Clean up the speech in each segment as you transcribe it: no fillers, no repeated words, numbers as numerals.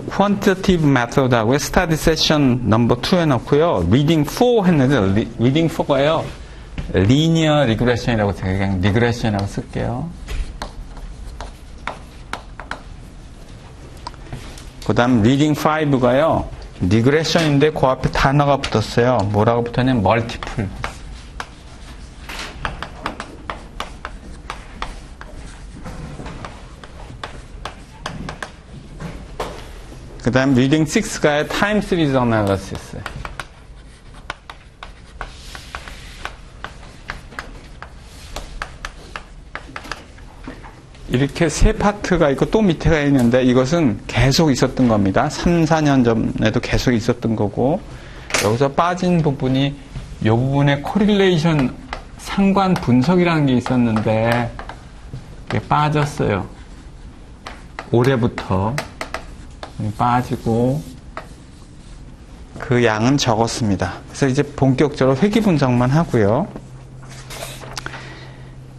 quantitative method하고요. study session number 2에 넣고요. reading 4 했는데 reading 4가요. linear regression이라고 제가 그냥 regression이라고 쓸게요. 그 다음 reading 5가요. regression인데 그 앞에 단어가 붙었어요. 뭐라고 붙었냐면 multiple. 그 다음 reading 6가요. time series analysis. 이렇게 세 파트가 있고 또 밑에가 있는데 이것은 계속 있었던 겁니다. 3, 4년 전에도 계속 있었던 거고 여기서 빠진 부분이 이 부분에 코릴레이션 상관 분석이라는 게 있었는데 이게 빠졌어요. 올해부터 빠지고 그 양은 적었습니다. 그래서 이제 본격적으로 회귀 분석만 하고요.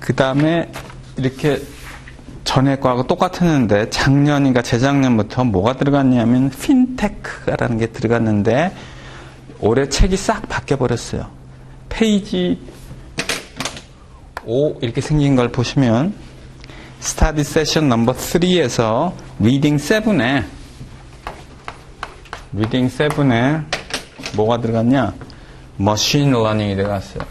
그 다음에 이렇게 전에 거하고 똑같았는데 작년인가 재작년부터 뭐가 들어갔냐면 핀테크라는 게 들어갔는데 올해 책이 싹 바뀌어버렸어요. 페이지 5 이렇게 생긴 걸 보시면 스타디 세션 넘버 3에서 리딩 7에 뭐가 들어갔냐? 머신 러닝이 들어갔어요.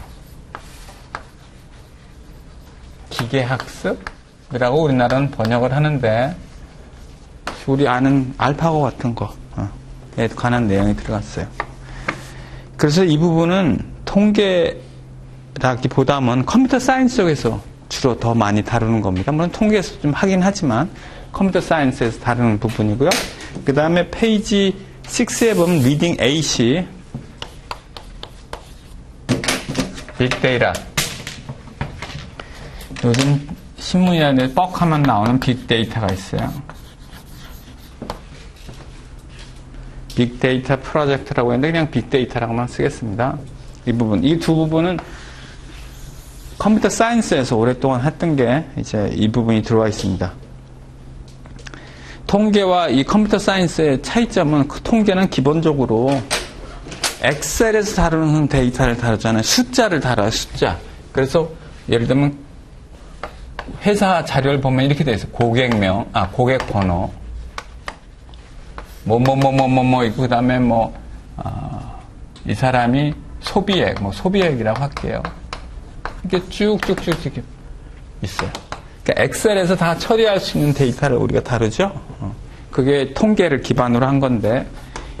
기계학습이라고 우리나라는 번역을 하는데 우리 아는 알파고 같은 거에 관한 내용이 들어갔어요. 그래서 이 부분은 통계라기보다는 컴퓨터 사이언스 쪽에서 주로 더 많이 다루는 겁니다. 물론 통계에서 좀 하긴 하지만 컴퓨터 사이언스에서 다루는 부분이고요. 그 다음에 페이지 6에 보면 리딩 8이 빅데이터. 요즘 신문이나 뻑하면 나오는 빅데이터가 있어요. 빅데이터 프로젝트라고 했는데 그냥 빅데이터라고만 쓰겠습니다. 이 부분, 이 두 부분은 컴퓨터 사이언스에서 오랫동안 했던 게 이제 이 부분이 들어와 있습니다. 통계와 이 컴퓨터 사이언스의 차이점은 그 통계는 기본적으로 엑셀에서 다루는 데이터를 다루잖아요. 숫자를 다뤄요, 숫자. 그래서 예를 들면 회사 자료를 보면 이렇게 돼 있어요. 고객명, 고객 번호, 그 다음에 이 사람이 소비액, 소비액이라고 할게요. 이렇게 쭉쭉쭉 이렇게 있어요. 그러니까 엑셀에서 다 처리할 수 있는 데이터를 우리가 다루죠. 그게 통계를 기반으로 한 건데,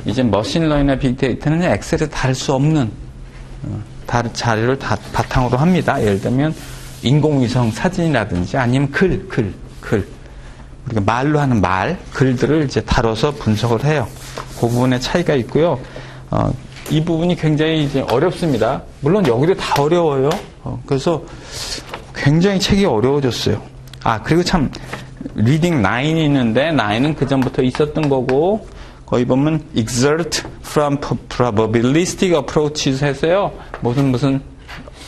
이제 머신러닝이나 빅데이터는 엑셀에서 다룰 수 없는 자료를 다 바탕으로 합니다. 예를 들면 인공위성 사진이라든지 아니면 글. 우리가 말로 하는 글들을 이제 다뤄서 분석을 해요. 그 부분의 차이가 있고요. 이 부분이 굉장히 이제 어렵습니다. 물론 여기도 다 어려워요. 그래서 굉장히 책이 어려워졌어요. 그리고 참, 리딩 9이 있는데, 9은 그 전부터 있었던 거고, 거기 보면, exert from probabilistic approaches 해서요, 무슨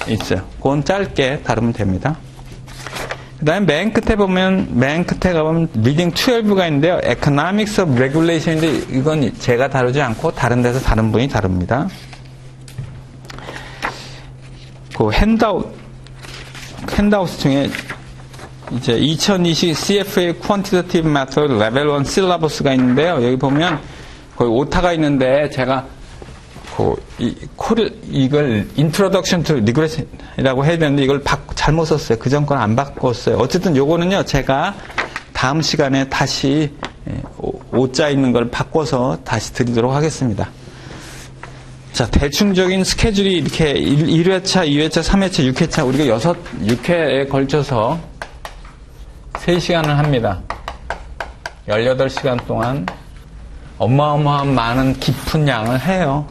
있어요. 그건 짧게 다루면 됩니다. 그 다음에 맨 끝에 가보면, 리딩 12가 있는데요, economics of regulation인데, 이건 제가 다루지 않고, 다른 데서 다른 분이 다룹니다. 그 핸드아웃 중에 이제 2020 CFA Quantitative Method Level 1 Syllabus가 있는데요. 여기 보면 거기 오타가 있는데 제가 이걸 Introduction to Regression이라고 해야 되는데 이걸 잘못 썼어요. 그 전 건 안 바꿨어요. 어쨌든 요거는요. 제가 다음 시간에 다시 오자 있는 걸 바꿔서 다시 드리도록 하겠습니다. 자, 대충적인 스케줄이 이렇게 1회차, 2회차, 3회차, 6회차, 우리가 6회에 걸쳐서 3시간을 합니다. 18시간 동안 어마어마한 많은 깊은 양을 해요.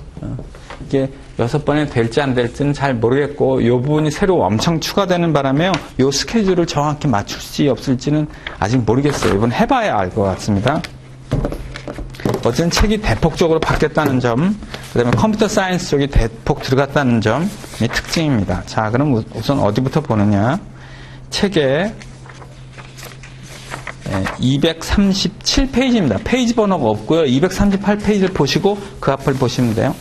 이게 6번에 될지 안 될지는 잘 모르겠고, 이 부분이 새로 엄청 추가되는 바람에요. 이 스케줄을 정확히 맞출지 없을지는 아직 모르겠어요. 이번 해봐야 알 것 같습니다. 어쨌든 책이 대폭적으로 바뀌었다는 점, 그 다음에 컴퓨터 사이언스 쪽이 대폭 들어갔다는 점이 특징입니다. 자, 그럼 우선 어디부터 보느냐. 책에 237페이지입니다. 페이지 번호가 없고요. 238페이지를 보시고 그 앞을 보시면 돼요.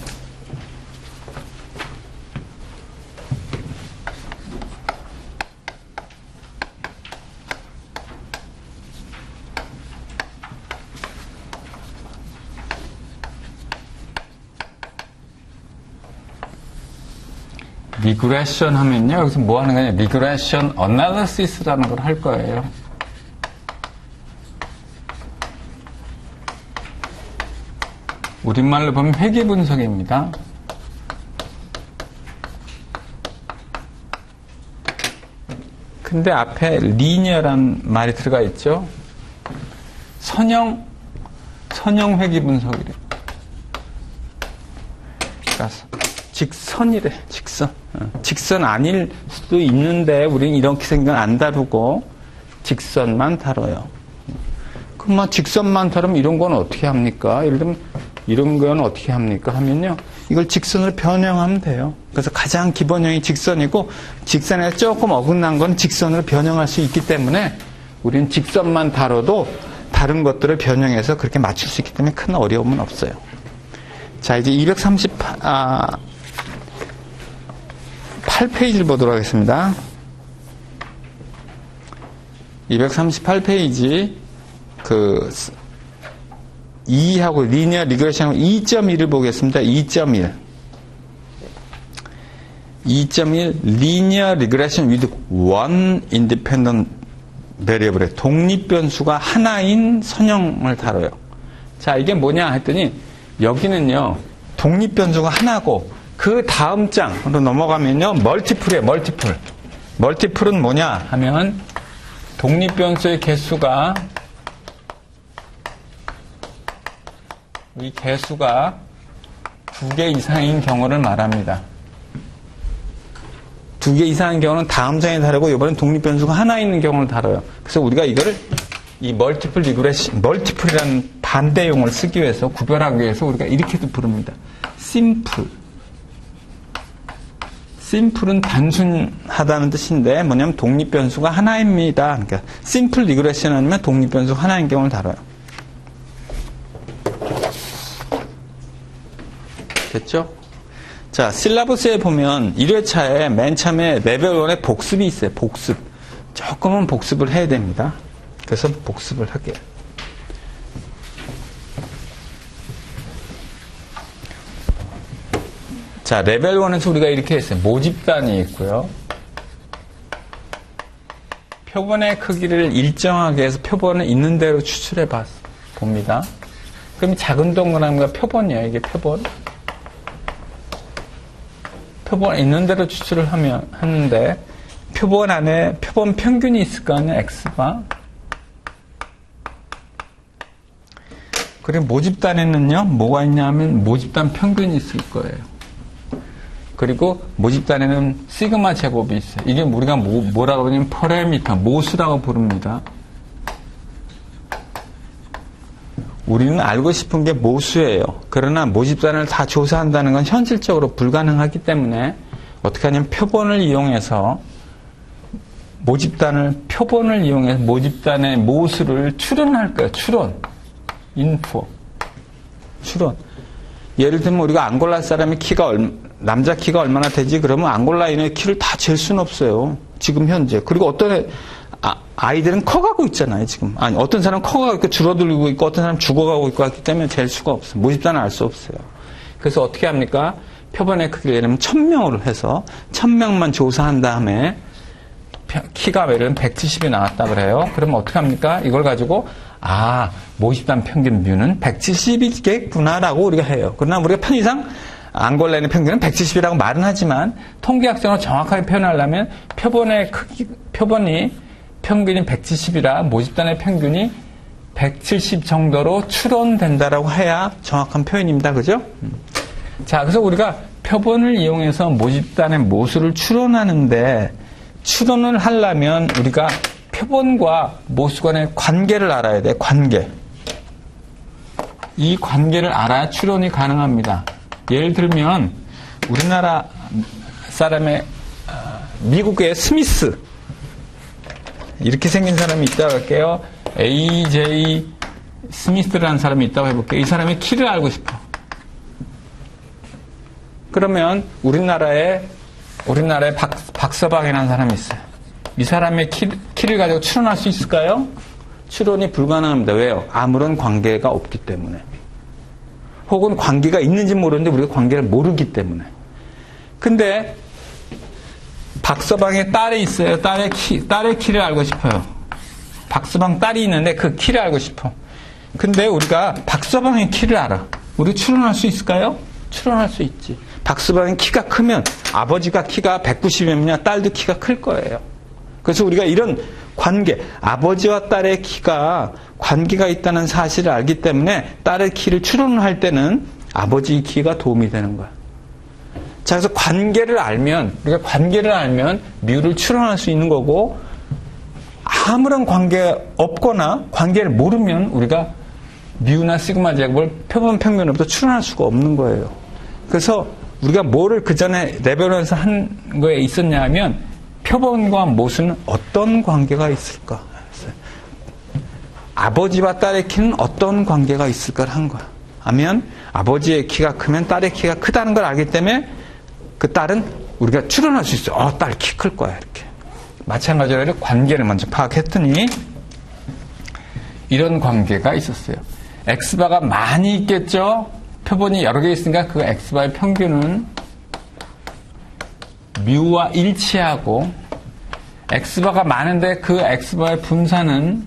리그레션 하면요. 여기서 뭐 하는 거냐. 리그레션 어널리시스라는 걸 할 거예요. 우리말로 보면 회귀 분석입니다. 근데 앞에 리니어란 말이 들어가 있죠. 선형 회귀 분석이래. 그러니까 직선이래. 직선 아닐 수도 있는데 우리는 이렇게 생각 안 다루고 직선만 다뤄요. 그럼 뭐 직선만 다루면 이런 건 어떻게 합니까? 예를 들면 이런 건 어떻게 합니까? 하면요. 이걸 직선으로 변형하면 돼요. 그래서 가장 기본형이 직선이고 직선에 조금 어긋난 건 직선으로 변형할 수 있기 때문에 우리는 직선만 다뤄도 다른 것들을 변형해서 그렇게 맞출 수 있기 때문에 큰 어려움은 없어요. 자, 이제 8페이지를 보도록 하겠습니다. 238페이지 2하고 리니어 리그레션하고 2.1을 보겠습니다. 2.1 리니어 리그레션 with one independent variable 독립변수가 하나인 선형을 다뤄요. 자, 이게 뭐냐 했더니 여기는요. 독립변수가 하나고 그 다음 장으로 넘어가면요. 멀티플이에요. 멀티플은 뭐냐 하면 독립변수의 개수가 이 개수가 2개 이상인 경우를 말합니다. 2개 이상인 경우는 다음 장에 다르고 이번엔 독립변수가 하나 있는 경우를 다뤄요. 그래서 우리가 이거를 이 멀티플이라는 반대용을 쓰기 위해서 구별하기 위해서 우리가 이렇게도 부릅니다. 심플은 단순하다는 뜻인데 뭐냐면 독립변수가 하나입니다. 그러니까 심플 리그레션 하면 독립변수가 하나인 경우를 다뤄요. 됐죠? 자, 실라버스에 보면 1회차에 맨 처음에 레벨 1에 복습이 있어요. 조금은 복습을 해야 됩니다. 그래서 복습을 할게요. 자, 레벨 1에서 우리가 이렇게 했어요. 모집단이 있고요. 표본의 크기를 일정하게 해서 표본을 있는 대로 추출해 봅니다. 그럼 작은 동그라미가 표본이에요. 이게 표본 있는 대로 추출을 하는데 표본 안에 표본 평균이 있을 거 아니에요. X가. 그리고 모집단에는요. 뭐가 있냐면 모집단 평균이 있을 거예요. 그리고 모집단에는 시그마 제곱이 있어요. 이게 우리가 뭐라고 하냐면 퍼레미터, 모수라고 부릅니다. 우리는 알고 싶은 게 모수예요. 그러나 모집단을 다 조사한다는 건 현실적으로 불가능하기 때문에 어떻게 하냐면 표본을 이용해서 모집단의 모수를 추론할 거예요. 추론. 예를 들면 우리가 앙골라 사람의 남자 키가 얼마나 되지? 그러면 앙골라인의 키를 다 잴 수는 없어요. 지금 현재. 그리고 어떤 아이들은 커가고 있잖아요, 지금. 아니, 어떤 사람은 커가고 있고 줄어들고 있고 어떤 사람은 죽어가고 있고 하기 때문에 잴 수가 없어요. 모집단은 알 수 없어요. 그래서 어떻게 합니까? 표본의 크기를 예를 들면 1000명으로 해서 1000명만 조사한 다음에 키가 예를 들면 170이 나왔다 그래요. 그러면 어떻게 합니까? 이걸 가지고 모집단 평균 뮤는 170이겠구나라고 우리가 해요. 그러나 우리가 편의상 앙골라인의 평균은 170이라고 말은 하지만 통계학적으로 정확하게 표현하려면 표본이 평균이 170이라 모집단의 평균이 170 정도로 추론된다라고 해야 정확한 표현입니다. 그죠? 자, 그래서 우리가 표본을 이용해서 모집단의 모수를 추론하는데 추론을 하려면 우리가 표본과 모수 간의 관계를 알아야 돼. 이 관계를 알아야 추론이 가능합니다. 예를 들면 우리나라 사람의 미국의 스미스 이렇게 생긴 사람이 있다고 할게요. A.J. 스미스라는 사람이 있다고 해볼게요. 이 사람이 키를 알고 싶어. 그러면 우리나라에 박서방이라는 사람이 있어요. 이 사람의 키를 가지고 추론할 수 있을까요? 추론이 불가능합니다. 왜요? 아무런 관계가 없기 때문에. 혹은 관계가 있는지 모르는데 우리가 관계를 모르기 때문에. 근데 박서방의 딸이 있어요. 딸의 키를 알고 싶어요. 박서방 딸이 있는데 그 키를 알고 싶어. 근데 우리가 박서방의 키를 알아. 우리 추론할 수 있을까요? 추론할 수 있지. 박서방의 키가 크면 아버지가 키가 190이면 딸도 키가 클 거예요. 그래서 우리가 이런 관계, 아버지와 딸의 키가 관계가 있다는 사실을 알기 때문에 딸의 키를 추론할 때는 아버지의 키가 도움이 되는 거야. 자, 그래서 우리가 관계를 알면 뮤를 추론할 수 있는 거고, 아무런 관계 없거나 관계를 모르면 우리가 뮤나 시그마 제곱을 표본 평균으로부터 추론할 수가 없는 거예요. 그래서 우리가 뭐를 그 전에 레벨에서 한 거에 있었냐 하면 표본과 못은 어떤 관계가 있을까? 아버지와 딸의 키는 어떤 관계가 있을까를 한 거야. 하면 아버지의 키가 크면 딸의 키가 크다는 걸 알기 때문에 그 딸은 우리가 추론할 수 있어요. 딸 키 클 거야. 이렇게. 마찬가지로 관계를 먼저 파악했더니 이런 관계가 있었어요. X바가 많이 있겠죠? 표본이 여러 개 있으니까 그 X바의 평균은 뮤와 일치하고, X바가 많은데 그 X바의 분산은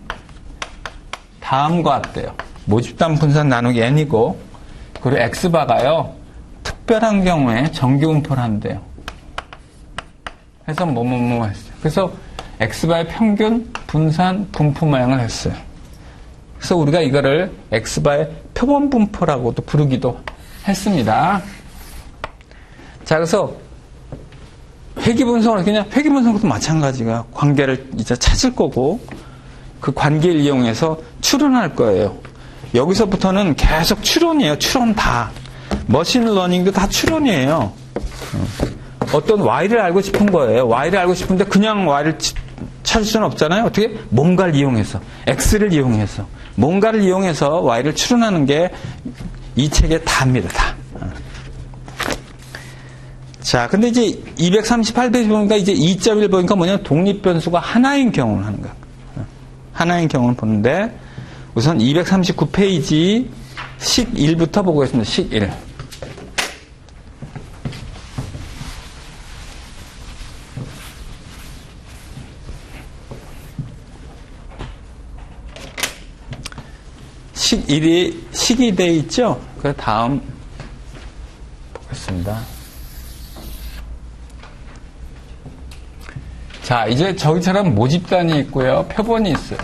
다음과 같대요. 모집단 분산 나누기 N이고, 그리고 X바가요, 특별한 경우에 정기분포를 한대요. 해서 뭐뭐뭐 했어요. 그래서 X바의 평균, 분산, 분포 모양을 했어요. 그래서 우리가 이거를 X바의 표본 분포라고도 부르기도 했습니다. 자, 그래서 회귀분석을 그냥 회귀분석도 마찬가지가 관계를 이제 찾을 거고 그 관계를 이용해서 추론할 거예요. 여기서부터는 계속 추론이에요. 추론 다. 머신러닝도 다 추론이에요. 어떤 Y를 알고 싶은 거예요. Y를 알고 싶은데 그냥 Y를 찾을 수는 없잖아요. 어떻게? 뭔가를 이용해서. X를 이용해서. 뭔가를 이용해서 Y를 추론하는 게 이 책의 다입니다. 다. 자, 근데 이제 238페이지 보니까 이제 2.1 보니까 뭐냐면 독립변수가 하나인 경우를 하는 거야. 하나인 경우를 보는데 우선 239페이지 식 1부터 보겠습니다. 식 1. 식이 돼 있죠? 그 다음 보겠습니다. 자, 이제 저기처럼 모집단이 있고요. 표본이 있어요.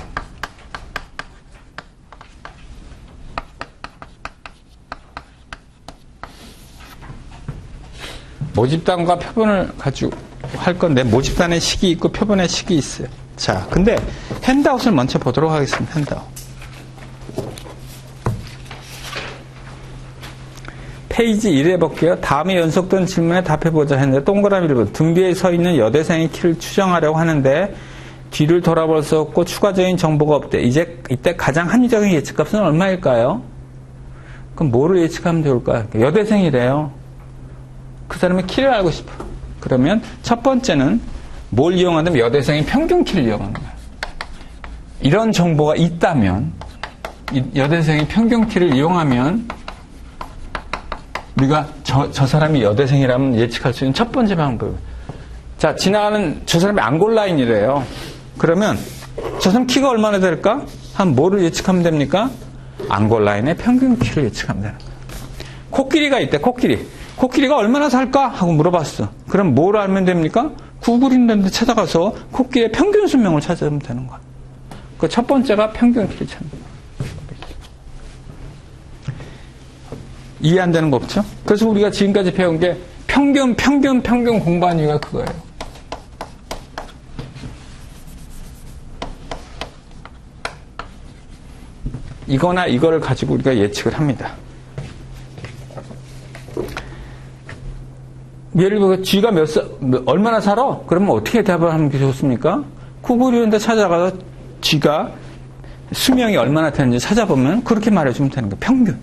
모집단과 표본을 가지고 할 건데 모집단의 식이 있고 표본의 식이 있어요. 자, 근데 핸드아웃을 먼저 보도록 하겠습니다. 핸드아웃. 페이지 1에 볼게요. 다음에 연속된 질문에 답해보자 했는데 동그라미 1번 등 뒤에 서 있는 여대생의 키를 추정하려고 하는데 뒤를 돌아볼 수 없고 추가적인 정보가 없대. 이때 가장 합리적인 예측값은 얼마일까요? 그럼 뭐를 예측하면 좋을까요? 여대생이래요. 그 사람의 키를 알고 싶어. 그러면 첫 번째는 뭘 이용하냐면 여대생의 평균 키를 이용하는 거예요. 이런 정보가 있다면 여대생의 평균 키를 이용하면 우리가 저 사람이 여대생이라면 예측할 수 있는 첫 번째 방법. 자, 지나가는 저 사람이 앙골라인이래요. 그러면 저 사람 키가 얼마나 될까? 한 뭐를 예측하면 됩니까? 앙골라인의 평균 키를 예측하면 되는 거예요. 코끼리가 있대, 코끼리. 코끼리가 얼마나 살까? 하고 물어봤어. 그럼 뭘 알면 됩니까? 구글 있는 데 찾아가서 코끼리의 평균 수명을 찾으면 되는 거야. 그 첫 번째가 평균 키를 찾는 거야. 이해 안 되는 거 없죠? 그래서 우리가 지금까지 배운 게 평균 공부한 이유가 그거예요. 이거나 이거를 가지고 우리가 예측을 합니다. 예를 들어 쥐가 얼마나 살아? 그러면 어떻게 대답을 하는 게 좋습니까? 구글 이런 데 찾아가서 쥐가 수명이 얼마나 되는지 찾아보면 그렇게 말해주면 되는 거예요. 평균.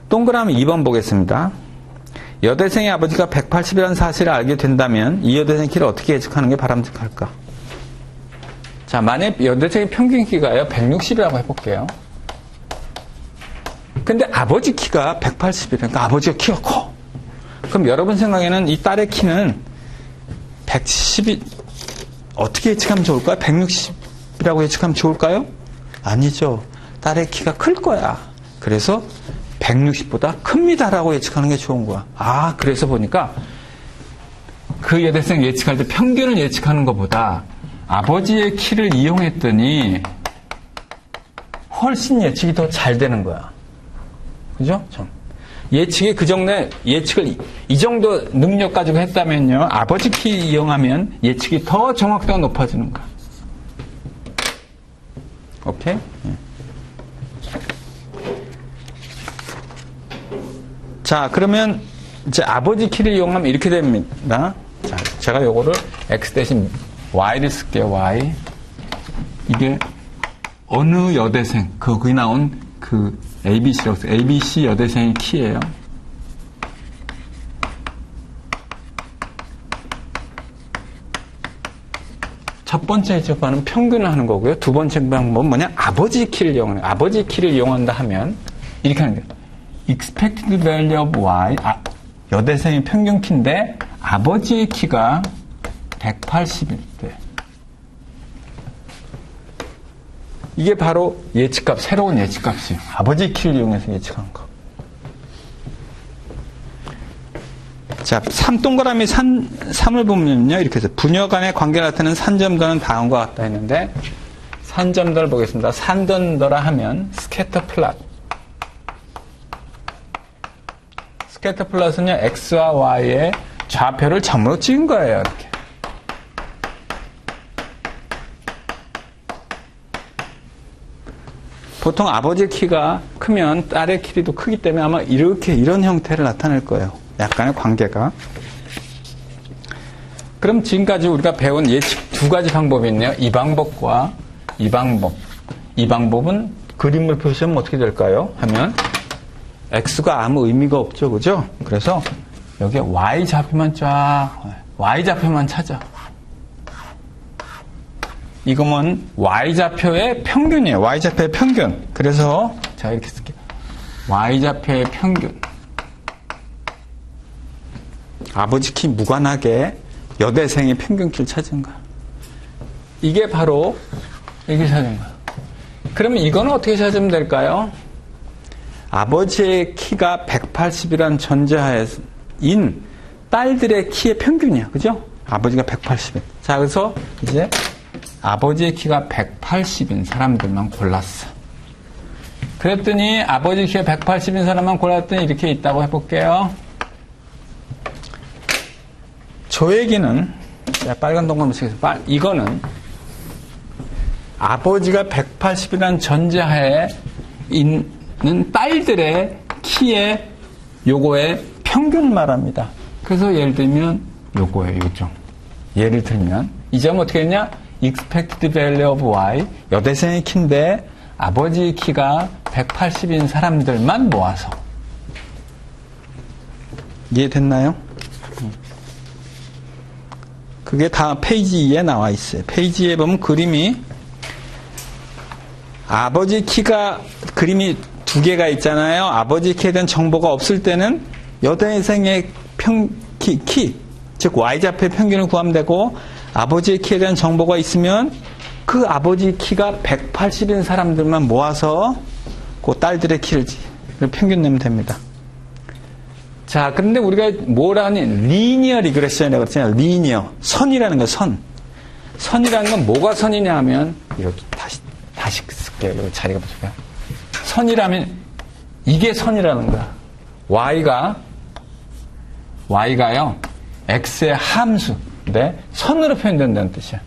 동그라미 2번 보겠습니다. 여대생의 아버지가 180이라는 사실을 알게 된다면 이 여대생 키를 어떻게 예측하는 게 바람직할까? 자, 만약 여대생의 평균 키가요 160이라고 해볼게요. 근데 아버지 키가 180이라니까 아버지가 키가 커. 그럼 여러분 생각에는 이 딸의 키는 110이 어떻게 예측하면 좋을까요? 160이라고 예측하면 좋을까요? 아니죠. 딸의 키가 클 거야. 그래서 160보다 큽니다라고 예측하는 게 좋은 거야. 아, 그래서 보니까 그 여대생 예측할 때 평균을 예측하는 것보다 아버지의 키를 이용했더니 훨씬 예측이 더 잘 되는 거야. 그죠? 예측이 그 정도의 예측을 이 정도 능력 가지고 했다면요. 아버지 키 이용하면 예측이 더 정확도가 높아지는 거야. 오케이? 자, 그러면 이제 아버지 키를 이용하면 이렇게 됩니다. 자, 제가 요거를 x 대신 y를 쓸게요. y. 이게 어느 여대생, 거기 나온 그 ABC라고 써요. ABC 여대생의 키예요. 첫 번째 해석과는 평균을 하는 거고요. 두 번째 방법은 뭐냐? 아버지 키를 이용하는 거예요. 아버지 키를 이용한다 하면 이렇게 하는 거예요. expected value of y, 여대생의 평균 키인데 아버지의 키가 180일 때 이게 바로 예측값, 새로운 예측값이에요. 아버지 키를 이용해서 예측한 거. 자, 3동그라미 3을 보면요. 이렇게 해서 부녀 간의 관계를 나타내는 산점도는 다음과 같다 했는데 산점도를 보겠습니다. 산점도라 하면 스캐터 플롯. 스캐터 플롯은요. x와 y의 좌표를 점으로 찍은 거예요. 이렇게. 보통 아버지의 키가 크면 딸의 키도 크기 때문에 아마 이런 형태를 나타낼 거예요. 약간의 관계가. 그럼 지금까지 우리가 배운 예측 두 가지 방법이 있네요. 이 방법과 이 방법. 이 방법은 그림을 표시하면 어떻게 될까요? 하면 x가 아무 의미가 없죠. 그죠? 그래서 여기에 y좌표만 y좌표만 찾아. 이거는 y좌표의 평균이에요. y좌표의 평균. 그래서 자 이렇게 쓸게요. y좌표의 평균. 아버지 키 무관하게 여대생의 평균 키를 찾은 거야. 이게 바로 이렇게 찾은 거야. 그러면 이거는 어떻게 찾으면 될까요? 아버지의 키가 180이라는 전제하에인 딸들의 키의 평균이야. 그죠? 아버지가 180인. 자, 그래서 이제 아버지의 키가 180인 사람들만 골랐어. 그랬더니 아버지 키가 180인 사람만 골랐더니 이렇게 있다고 해볼게요. 저 얘기는 빨간 동그라미 치겠습니다. 이거는 아버지가 180이라는 전제하에 있는 딸들의 키의 요거의 평균을 말합니다. 그래서 예를 들면 요거예요. 요점. 예를 들면 이 점은 어떻게 했냐? expected value of y 여대생의 키인데 아버지 키가 180인 사람들만 모아서. 이해됐나요? 그게 다 페이지 2에 나와 있어요. 페이지 2에 보면 그림이 아버지 키가 그림이 두 개가 있잖아요. 아버지 키에 대한 정보가 없을 때는 여대생의 키, 즉 y좌표의 평균을 구하면 되고 아버지의 키에 대한 정보가 있으면 그 아버지 키가 180인 사람들만 모아서 그 딸들의 키를 평균 내면 됩니다. 자, 그런데 우리가 뭐라 하니 리니어 리그레션이라고 했잖아요. 리니어. 선이라는 거 선. 선이라는 건 뭐가 선이냐 하면 이렇게 다시 쓸게요. 여기 자리가 보세요. 선이라면 이게 선이라는 거야. y가요. x의 함수인데 선으로 표현된다는 뜻이야.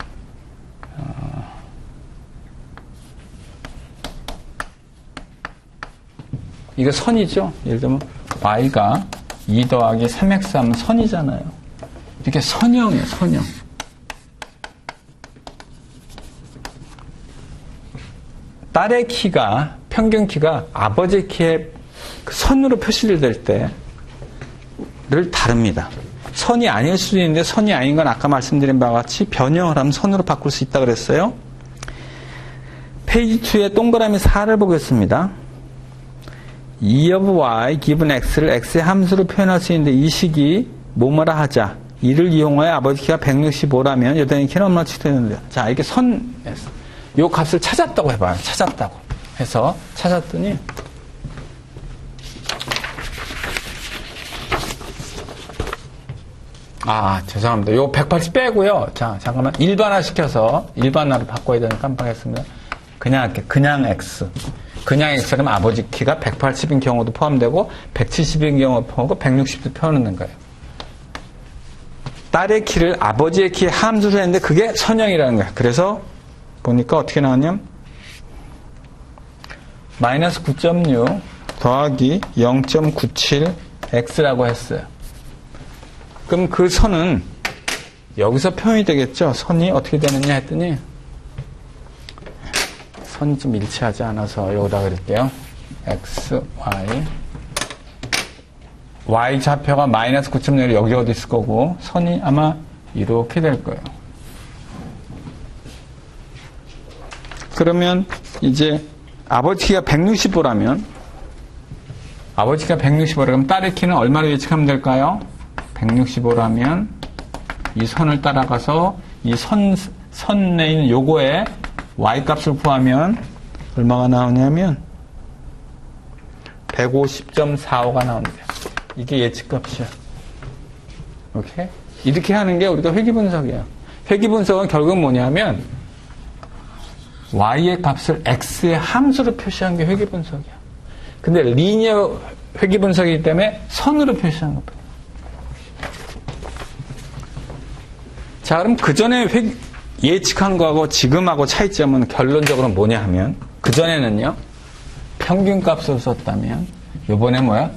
이거 선이죠. 예를 들면 y가 2 더하기 3x 하면 선이잖아요. 이렇게 선형이에요. 선형. 딸의 키가, 평균 키가 아버지 키의 그 선으로 표시를 될 때를 다릅니다. 선이 아닐 수도 있는데 선이 아닌 건 아까 말씀드린 바와 같이 변형을 하면 선으로 바꿀 수 있다고 그랬어요. 페이지 2에 동그라미 4를 보겠습니다. E of y given x를 x의 함수로 표현할 수 있는데 이 식이 뭐뭐라 하자. 이를 이용하여 아버지 키가 165라면 여전히 키는 얼마나 측정되는데요. 자, 이렇게 선에서 요 값을 찾았다고 해봐요. 찾았다고 해서 찾았더니 죄송합니다. 요 180 빼고요. 자, 잠깐만. 일반화 시켜서 일반화로 바꿔야 되는 깜빡했습니다. 그냥 할게. 그냥 x. 그냥 x라면 아버지 키가 180인 경우도 포함되고 170인 경우도 포함하고 160도 표현하는 거예요. 딸의 키를 아버지의 키에 함수로 했는데 그게 선형이라는 거예요. 그래서 보니까 어떻게 나왔냐면 마이너스 9.6 더하기 0.97 x라고 했어요. 그럼 그 선은 여기서 표현이 되겠죠. 선이 어떻게 되느냐 했더니 선이 좀 일치하지 않아서 여기다 그릴게요. x, y y 좌표가 마이너스 9.0이 여기 어디 있을 거고 선이 아마 이렇게 될 거예요. 그러면 이제 아버지 키가 165라면 아버지가 165라면 딸의 키는 얼마로 예측하면 될까요? 165라면 이 선을 따라가서 이 선 내에 있는 요거에 y 값을 구하면 얼마가 나오냐면 150.45가 나온대요. 이게 예측값이야. 오케이? 이렇게 하는 게 우리가 회귀분석이에요. 회귀분석은 결국 뭐냐면 y의 값을 x의 함수로 표시한 게 회귀분석이야. 근데 리니어 회귀분석이기 때문에 선으로 표시한 겁니다. 자, 그럼 그 전에 예측한 거하고 지금하고 차이점은 결론적으로 뭐냐 하면 그전에는요 평균값을 썼다면 요번에 뭐야?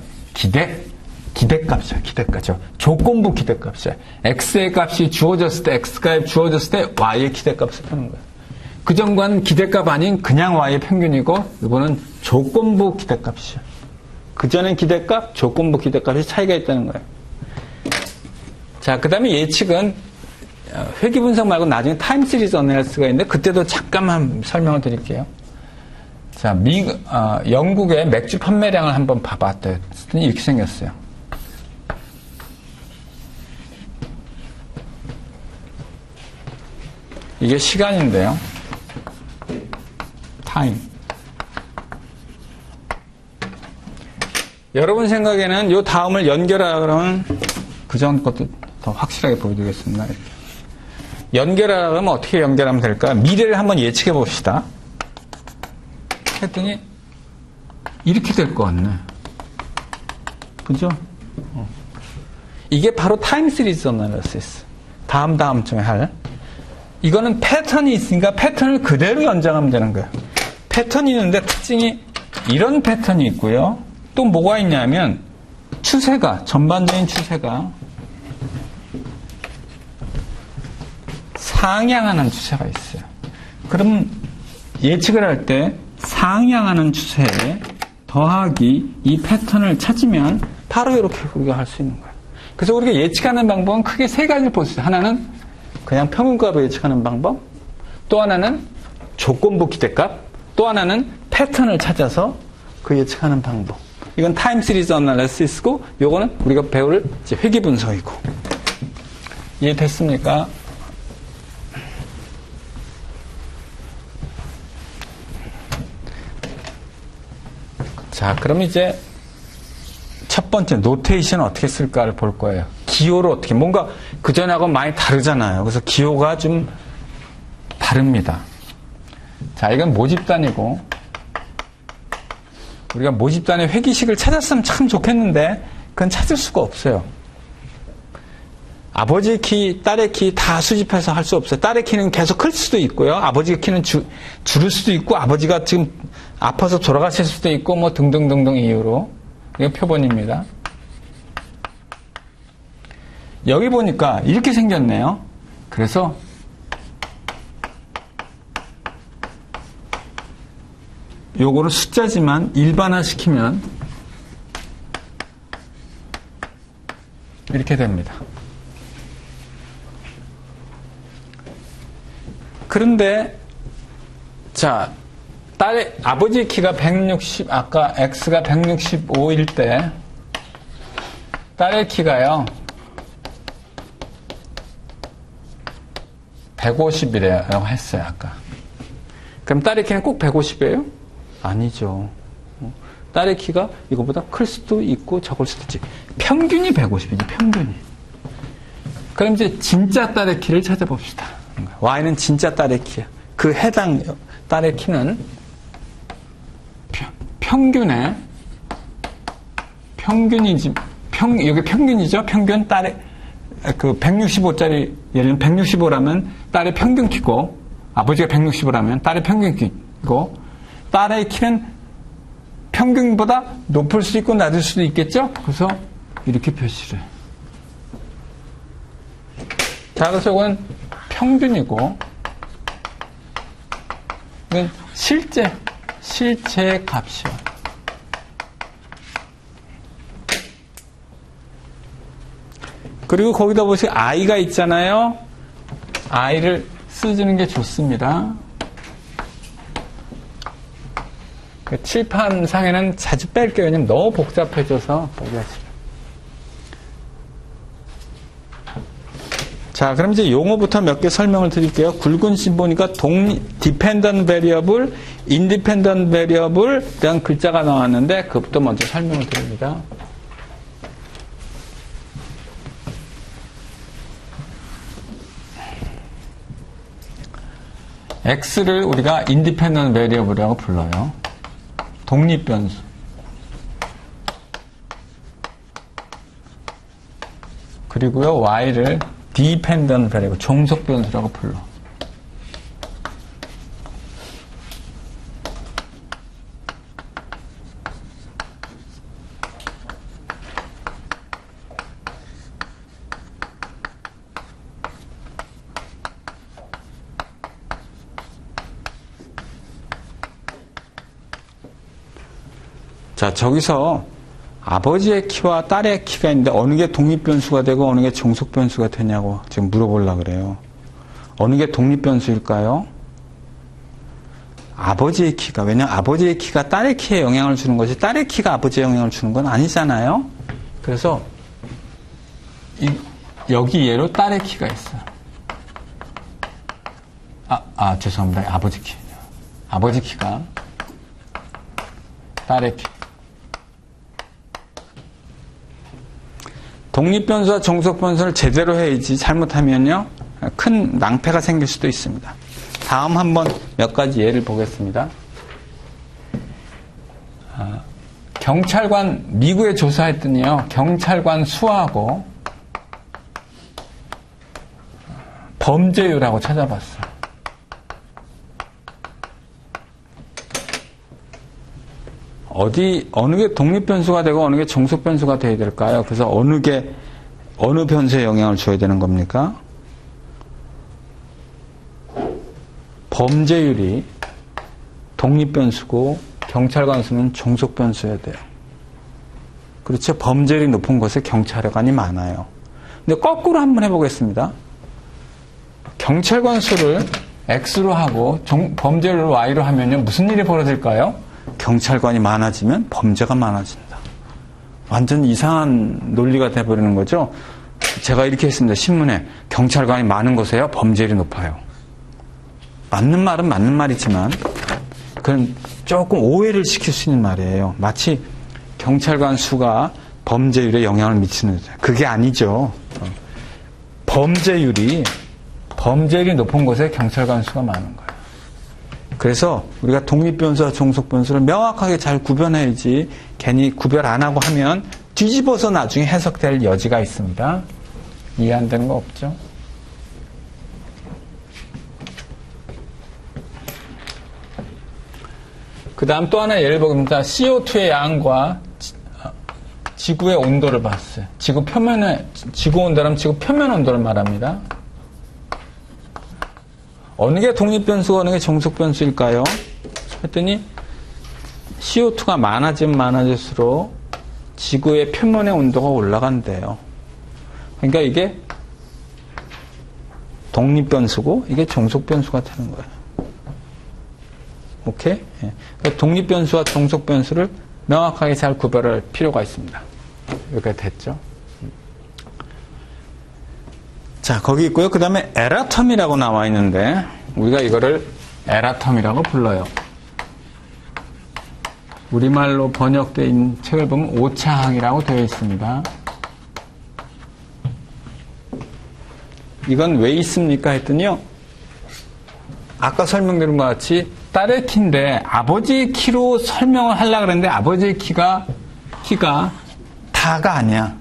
기대값이야. 기대값이죠. 조건부 기대값이야. x의 값이 주어졌을 때 x값이 주어졌을 때 y의 기대값을 푸는 거야. 그 전과는 기대값 아닌 그냥 y의 평균이고 이거는 조건부 기대값이야. 그 전엔 기대값, 조건부 기대값이 차이가 있다는 거예요. 자, 그 다음에 예측은 회귀분석 말고 나중에 타임 시리즈 어널리시스가 있는데 그때도 잠깐만 설명을 드릴게요. 자, 영국의 맥주 판매량을 한번 봐봤더니 이렇게 생겼어요. 이게 시간인데요. 타임. 여러분 생각에는 이 다음을 연결하라 그러면 그전 것도 더 확실하게 보여드리겠습니다. 이렇게. 연결하라 그러면 어떻게 연결하면 될까? 미래를 한번 예측해 봅시다. 했더니 이렇게 될 것 같네. 그죠? 이게 바로 타임 시리즈 어널리시스. 다음 중에 할. 이거는 패턴이 있으니까 패턴을 그대로 연장하면 되는 거예요. 패턴이 있는데 특징이 이런 패턴이 있고요. 또 뭐가 있냐면 추세가, 전반적인 추세가 상향하는 추세가 있어요. 그럼 예측을 할 때 상향하는 추세에 더하기 이 패턴을 찾으면 바로 이렇게 우리가 할 수 있는 거예요. 그래서 우리가 예측하는 방법은 크게 세 가지를 볼 수 있어요. 하나는 그냥 평균값을 예측하는 방법, 또 하나는 조건부 기대값, 또 하나는 패턴을 찾아서 그 예측하는 방법. 이건 타임 시리즈 어널리시스고 요거는 우리가 배울 회귀 분석이고. 이해됐습니까? 자, 그럼 이제 첫 번째 노테이션은 어떻게 쓸까를 볼 거예요. 기호를 어떻게, 뭔가 그전하고 많이 다르잖아요. 그래서 기호가 좀 다릅니다. 자, 이건 모집단이고 우리가 모집단의 회귀식을 찾았으면 참 좋겠는데 그건 찾을 수가 없어요. 아버지 키, 딸의 키 다 수집해서 할 수 없어요. 딸의 키는 계속 클 수도 있고요. 아버지 키는 줄을 수도 있고 아버지가 지금 아파서 돌아가실 수도 있고 뭐 등등등등 이유로. 이게 표본입니다. 여기 보니까 이렇게 생겼네요. 그래서 요거를 숫자지만 일반화시키면 이렇게 됩니다. 그런데 자, 아버지 키가 160, 아까 x가 165일 때 딸의 키가요 150이라고 했어요 아까. 그럼 딸의 키는 꼭 150이에요? 아니죠. 딸의 키가 이거보다 클 수도 있고 적을 수도 있지. 평균이 150이지 평균이. 그럼 이제 진짜 딸의 키를 찾아봅시다. y는 진짜 딸의 키야. 그 해당 딸의 키는 평균이지, 여기 평균이죠? 평균 딸의, 165짜리, 예를 들면 165라면 딸의 평균 키고, 아버지가 165라면 딸의 평균 키고, 딸의 키는 평균보다 높을 수 있고 낮을 수도 있겠죠? 그래서 이렇게 표시를 해요. 자, 그래서 이건 평균이고, 이건 실제 값이요. 그리고 거기다 보시면 i가 있잖아요. i를 써주는 게 좋습니다. 그 칠판상에는 자주 뺄게요. 왜냐면 너무 복잡해져서 포기하시면. 자, 그럼 이제 용어부터 몇 개 설명을 드릴게요. 굵은 심 보니까 dependent variable, independent variable 이런 글자가 나왔는데 그것부터 먼저 설명을 드립니다. x를 우리가 independent variable이라고 불러요. 독립변수. 그리고요, y를 dependent variable, 종속변수라고 불러. 자, 저기서 아버지의 키와 딸의 키가 있는데 어느 게 독립변수가 되고 어느 게 종속변수가 되냐고 지금 물어보려고 그래요. 어느 게 독립변수일까요? 아버지의 키가. 왜냐하면 아버지의 키가 딸의 키에 영향을 주는 것이 딸의 키가 아버지에 영향을 주는 건 아니잖아요. 그래서 여기 얘로 딸의 키가 있어요. 죄송합니다. 아버지 키. 아버지 키가 딸의 키. 독립변수와 종속변수를 제대로 해야지 잘못하면요 큰 낭패가 생길 수도 있습니다. 다음 한번 몇 가지 예를 보겠습니다. 경찰관 미국에 조사했더니요 경찰관 수하고 범죄율하고 찾아봤어요. 어느 게 독립변수가 되고 어느 게 종속변수가 돼야 될까요? 그래서 어느 변수에 영향을 줘야 되는 겁니까? 범죄율이 독립변수고 경찰관 수는 종속변수여야 돼요. 그렇죠? 범죄율이 높은 곳에 경찰관이 많아요. 근데 거꾸로 한번 해보겠습니다. 경찰관 수를 X로 하고 범죄율을 Y로 하면요 무슨 일이 벌어질까요? 경찰관이 많아지면 범죄가 많아진다. 완전 이상한 논리가 돼버리는 거죠. 제가 이렇게 했습니다. 신문에 경찰관이 많은 곳에요 범죄율이 높아요. 맞는 말은 맞는 말이지만 그건 조금 오해를 시킬 수 있는 말이에요. 마치 경찰관 수가 범죄율에 영향을 미치는 거죠. 그게 아니죠. 범죄율이 높은 곳에 경찰관 수가 많은 거예요. 그래서 우리가 독립변수와 종속변수를 명확하게 잘 구별해야지 괜히 구별 안 하고 하면 뒤집어서 나중에 해석될 여지가 있습니다. 이해 안 되는 거 없죠? 그 다음 또 하나 예를 보겠습니다. CO2의 양과 지구의 온도를 봤어요. 지구 온도라면 지구 표면 온도를 말합니다. 어느 게 독립변수고 어느 게 종속변수일까요? 했더니 CO2가 많아지면 많아질수록 지구의 표면의 온도가 올라간대요. 그러니까 이게 독립변수고 이게 종속변수가 되는 거예요. 오케이? 예. 그러니까 독립변수와 종속변수를 명확하게 잘 구별할 필요가 있습니다. 여기까지 됐죠? 자, 거기 있고요. 그 다음에 에라텀이라고 나와 있는데 우리가 이거를 에라텀이라고 불러요. 우리말로 번역되어 있는 책을 보면 오차항이라고 되어 있습니다. 이건 왜 있습니까? 했더니요. 아까 설명드린 것 같이 딸의 키인데 아버지의 키로 설명을 하려고 그랬는데 아버지의 키가 다가 아니야.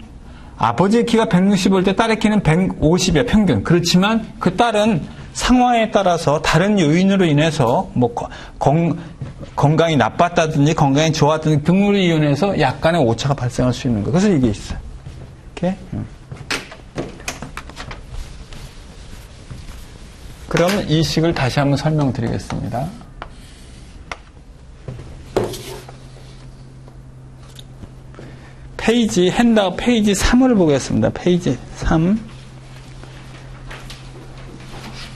아버지의 키가 160일 때 딸의 키는 150이야, 평균. 그렇지만 그 딸은 상황에 따라서 다른 요인으로 인해서 뭐 건강이 나빴다든지 건강이 좋았다든지 등으로 인해서 약간의 오차가 발생할 수 있는 거예요. 그래서 이게 있어요. 이렇게. 그럼 이 식을 다시 한번 설명드리겠습니다. 핸드아웃 페이지 3을 보겠습니다. 페이지 3.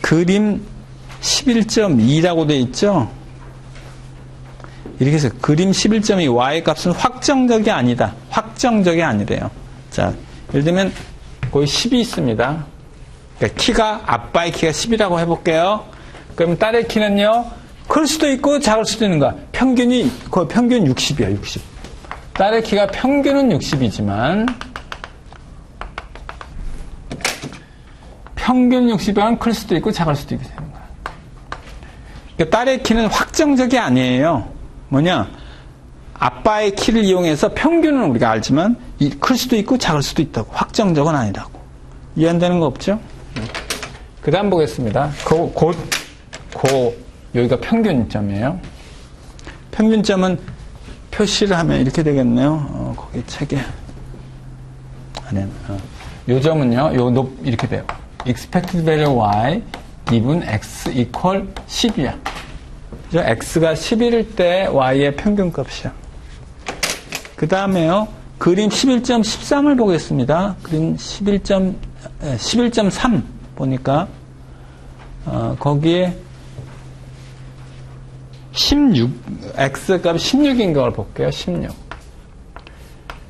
그림 11.2라고 되어 있죠? 이렇게 해서 그림 11.2 y 값은 확정적이 아니다. 확정적이 아니래요. 자, 예를 들면 거기 10이 있습니다. 그러니까 아빠의 키가 10이라고 해볼게요. 그럼 딸의 키는요, 클 수도 있고 작을 수도 있는 거야. 거의 평균 60이야, 60. 딸의 키가 평균은 60이지만 평균 60이면 클 수도 있고 작을 수도 있게 되는 거야. 그러니까 딸의 키는 확정적이 아니에요. 뭐냐? 아빠의 키를 이용해서 평균은 우리가 알지만 클 수도 있고 작을 수도 있다고. 확정적은 아니라고. 이해 안 되는 거 없죠? 그 다음 보겠습니다. 여기가 평균점이에요. 평균점은 표시를 하면 이렇게 되겠네요. 거기 책에. 요 점은요, 이렇게 돼요. expected value y given x equal 10이야. 그죠? x가 11일 때 y의 평균값이야. 그 다음에요, 그림 11.13을 보겠습니다. 그림 11.3 보니까, 거기에 x값이 16인 걸 볼게요. 16.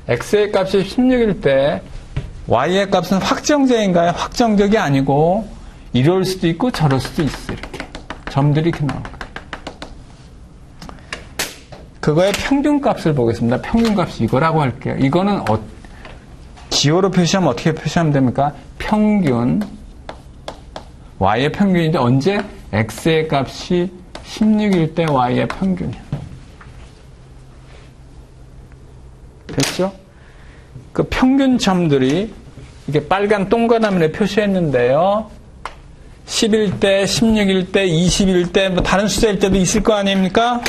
x의 값이 16일 때 y의 값은 확정적인가요? 확정적이 아니고 이럴 수도 있고 저럴 수도 있어. 이렇게 점들이 이렇게 나올 거예요. 그거의 평균값을 보겠습니다. 평균값이 이거라고 할게요. 이거는 기호로 표시하면 어떻게 표시하면 됩니까? 평균 y의 평균인데 언제? x의 값이 16일 때 y의 평균이야. 됐죠? 그 평균점들이 이게 빨간 동그라미를 표시했는데요. 10일 때, 16일 때, 20일 때, 뭐 다른 숫자일 때도 있을 거 아닙니까?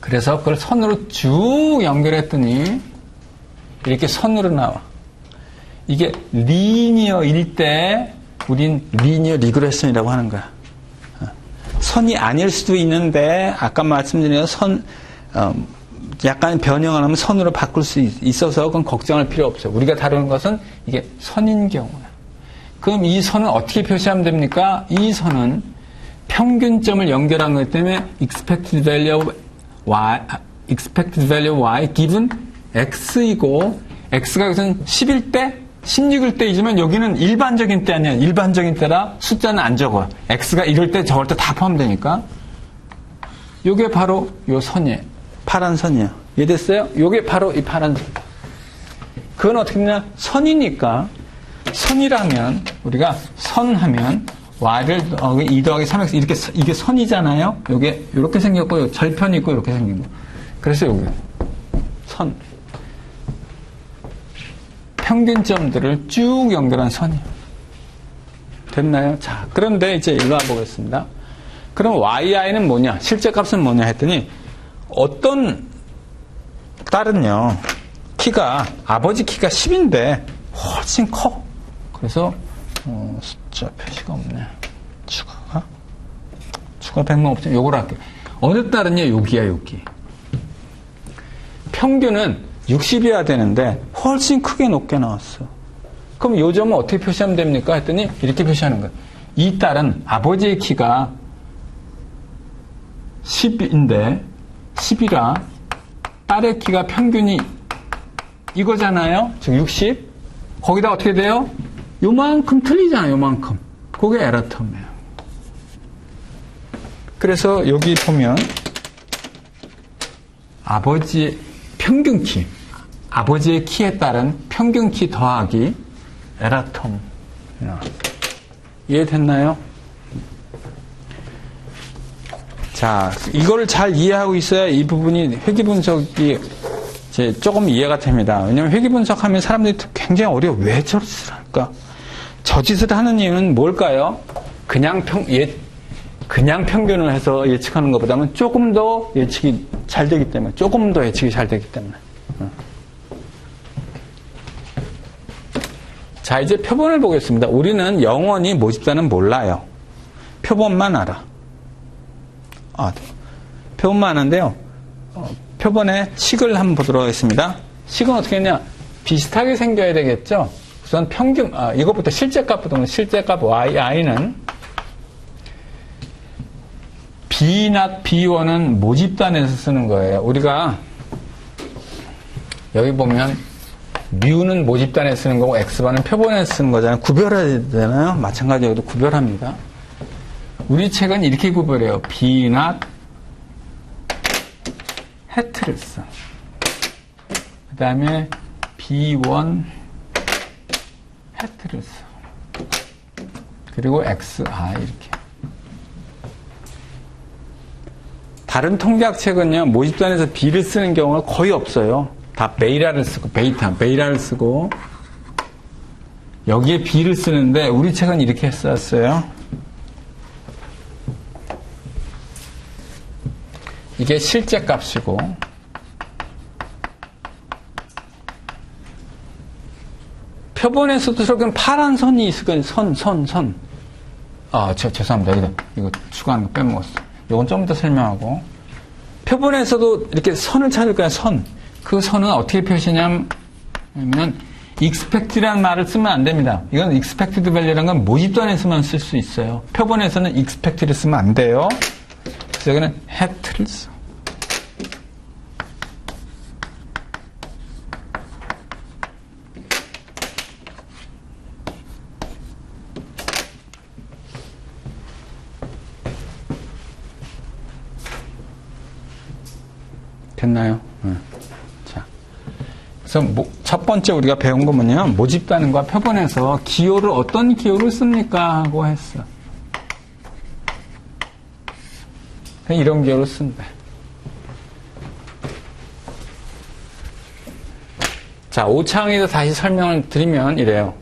그래서 그걸 선으로 쭉 연결했더니 이렇게 선으로 나와. 이게 리니어일 때 우린 리니어 리그레션이라고 하는 거야. 선이 아닐 수도 있는데 아까 말씀드린 약간 변형을 하면 선으로 바꿀 수 있어서 그건 걱정할 필요 없어요. 우리가 다루는 것은 이게 선인 경우야. 그럼 이 선은 어떻게 표시하면 됩니까? 이 선은 평균점을 연결한 것 때문에 expected value y given x이고 x가 여기서는 10일 때 16일 때이지만 여기는 일반적인 때 아니야. 일반적인 때라 숫자는 안 적어. x가 이럴 때 저럴 때 다 포함되니까. 요게 바로 요 선이에요. 파란 선이에요. 이해됐어요? 요게 바로 이 파란 선. 그건 어떻게 되냐? 선이니까. 선이라면 우리가 선하면 y를 2 더하기 3x 이렇게 이게 선이잖아요. 요게 이렇게 생겼고 절편이 있고 이렇게 생긴 거. 그래서 요게 선. 평균점들을 쭉 연결한 선이에요. 됐나요? 자, 그런데 이제 일로 와보겠습니다. 그럼 yi는 뭐냐? 실제 값은 뭐냐 했더니 어떤 딸은요, 아버지 키가 10인데 훨씬 커. 그래서 숫자 표시가 없네. 추가 100만 없죠? 요걸 할게요. 어느 딸은요, 여기야, 여기. 평균은 60이어야 되는데 훨씬 크게 높게 나왔어. 그럼 요 점은 어떻게 표시하면 됩니까? 했더니 이렇게 표시하는 거예요. 이 딸은 아버지의 키가 10인데 10이라 딸의 키가 평균이 이거잖아요. 즉 60. 거기다 어떻게 돼요? 요만큼 틀리잖아요. 요만큼. 그게 에러텀이에요. 그래서 여기 보면 아버지의 평균 키, 아버지의 키에 따른 평균 키 더하기 에러텀. 이해됐나요? 자, 이거를 잘 이해하고 있어야 이 부분이 회귀분석이 이제 조금 이해가 됩니다. 왜냐하면 회귀분석하면 사람들이 굉장히 어려워. 왜 저 짓을 할까? 저 짓을 하는 이유는 뭘까요? 그냥 평균을 해서 예측하는 것보다는 조금 더 예측이 잘 되기 때문에, 조금 더 예측이 잘 되기 때문에. 자, 이제 표본을 보겠습니다. 우리는 영원히 모집단은 몰라요. 표본만 알아. 표본만 아는데요. 표본의 식을 한번 보도록 하겠습니다. 식은 어떻게 했냐? 비슷하게 생겨야 되겠죠? 우선 평균, 이것부터 실제값부터 보면 실제값 yi는 B0, B1은 모집단에서 쓰는 거예요. 우리가 여기 보면 뮤는 모집단에 쓰는 거고 x반은 표본에서 쓰는 거잖아요. 구별해야 되나요? 마찬가지로 여기도 구별합니다. 우리 책은 이렇게 구별해요. B0 해트를 써. 그 다음에 B1 해트를 써. 그리고 XI 이렇게. 다른 통계학 책은요, 모집단에서 B를 쓰는 경우가 거의 없어요. 다 베이라를 쓰고, 베이라를 쓰고, 여기에 B를 쓰는데, 우리 책은 이렇게 썼어요. 이게 실제 값이고, 표본에서도 저렇게 파란 선이 있을 선. 죄송합니다. 이거 추가한 거 빼먹었어. 이건 좀 더 설명하고. 표본에서도 이렇게 선을 찾을 거야, 선. 그 선은 어떻게 표시냐면, expected라는 말을 쓰면 안 됩니다. 이건 expected value라는 건 모집단에서만 쓸 수 있어요. 표본에서는 expected를 쓰면 안 돼요. 그래서 여기는 had를 써. 됐나요? 자, 그래서 첫 번째 우리가 배운 거는요, 모집단과 표본에서 기호를 어떤 기호를 씁니까? 하고 했어. 이런 기호를 쓴다. 자, 5차항에서 다시 설명을 드리면 이래요.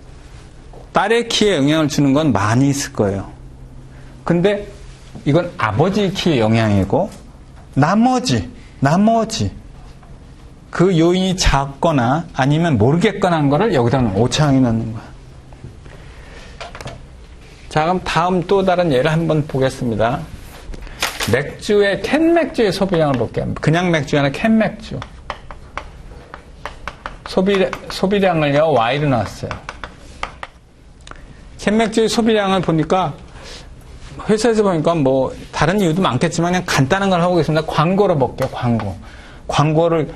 딸의 키에 영향을 주는 건 많이 있을 거예요. 근데 이건 아버지 키의 영향이고, 나머지 그 요인이 작거나 아니면 모르겠거나 한 거를 여기다 5차항에 넣는 거야. 자, 그럼 다음 또 다른 예를 한번 보겠습니다. 캔 맥주의 소비량을 볼게요. 그냥 맥주 아니라 캔 맥주. 소비량을요, Y로 나왔어요. 캔 맥주의 소비량을 보니까, 회사에서 보니까 뭐, 다른 이유도 많겠지만, 그냥 간단한 걸 하고 계십니다. 광고로 볼게요, 광고를,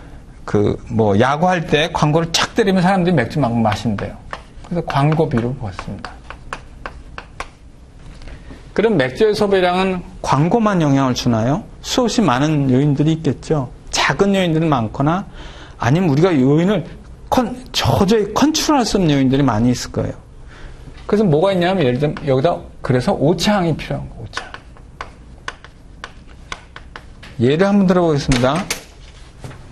야구할 때 광고를 착 때리면 사람들이 맥주 막 마신대요. 그래서 광고비로 보았습니다. 그럼 맥주의 소비량은 광고만 영향을 주나요? 수없이 많은 요인들이 있겠죠. 작은 요인들은 많거나, 아니면 우리가 요인을 도저히 컨트롤할 수 없는 요인들이 많이 있을 거예요. 그래서 뭐가 있냐면, 예를 들면, 여기다, 그래서 5차항이 필요한 거, 5차항. 예를 한번 들어보겠습니다.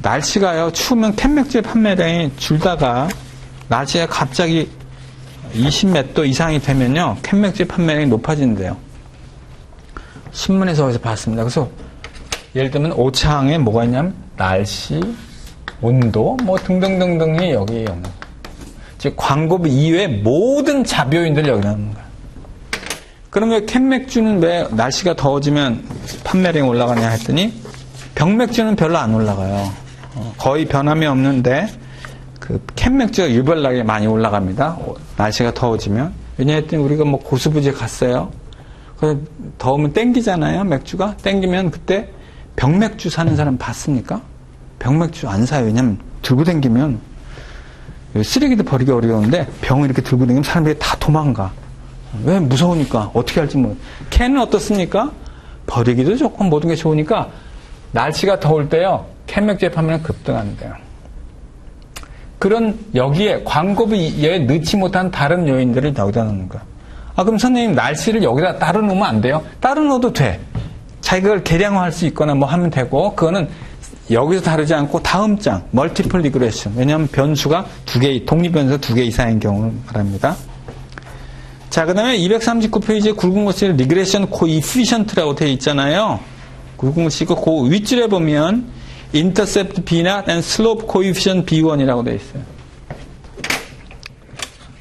날씨가요, 추우면 캔맥주의 판매량이 줄다가, 날씨가 갑자기 20몇 도 이상이 되면요, 캔맥주의 판매량이 높아진대요. 신문에서 어디서 봤습니다. 그래서, 예를 들면 5차항에 뭐가 있냐면, 날씨, 온도, 등등등등이 여기에 영향. 즉, 광고비 이외의 모든 자료인들 여기 나오는 거야. 그럼 왜 캔맥주는 왜 날씨가 더워지면 판매량이 올라가냐 했더니 병맥주는 별로 안 올라가요. 거의 변함이 없는데 그 캔 맥주가 유별나게 많이 올라갑니다. 날씨가 더워지면. 왜냐하면 우리가 뭐 고수부지에 갔어요. 더우면 땡기잖아요. 맥주가 땡기면 그때 병맥주 사는 사람 봤습니까? 병맥주 안 사요. 왜냐면 들고 댕기면 쓰레기도 버리기 어려운데 병을 이렇게 들고 댕기면 사람들이 다 도망가. 왜? 무서우니까. 어떻게 할지 모르. 캔은 어떻습니까? 버리기도 좋고 모든 게 좋으니까 날씨가 더울 때요. 캔 맥주의 판매는 급등한대요. 그런 여기에 광고비에 넣지 못한 다른 요인들을 여기다 넣는 거야. 그럼 선생님 날씨를 여기다 따로 넣으면 안 돼요? 따로 넣어도 돼. 자기가 그걸 계량화할 수 있거나 뭐 하면 되고 그거는 여기서 다르지 않고 다음 장 멀티플 리그레션. 왜냐하면 변수가 독립변수가 2개 이상인 경우를 말합니다. 자, 그 다음에 239페이지에 굵은 글씨에 리그레션 코이피션트라고 되어 있잖아요. 굵은 글씨고 그 윗줄에 보면 intercept B0 and slope coefficient B1이라고 되어 있어요.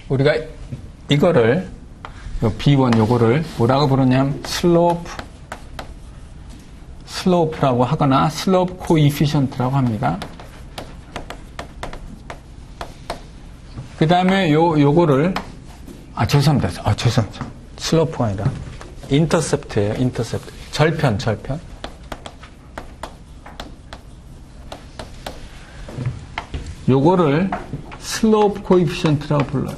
우리가 이거를 B1 요거를 뭐라고 부르냐면 슬로프라고 하거나 슬로프 코이피션트라고 합니다. 그 다음에 요거를 죄송합니다. 슬로프가 아니라 인터셉트예요. 인터셉트. 절편. 요거를 슬로프 코이피션트라고 불러요.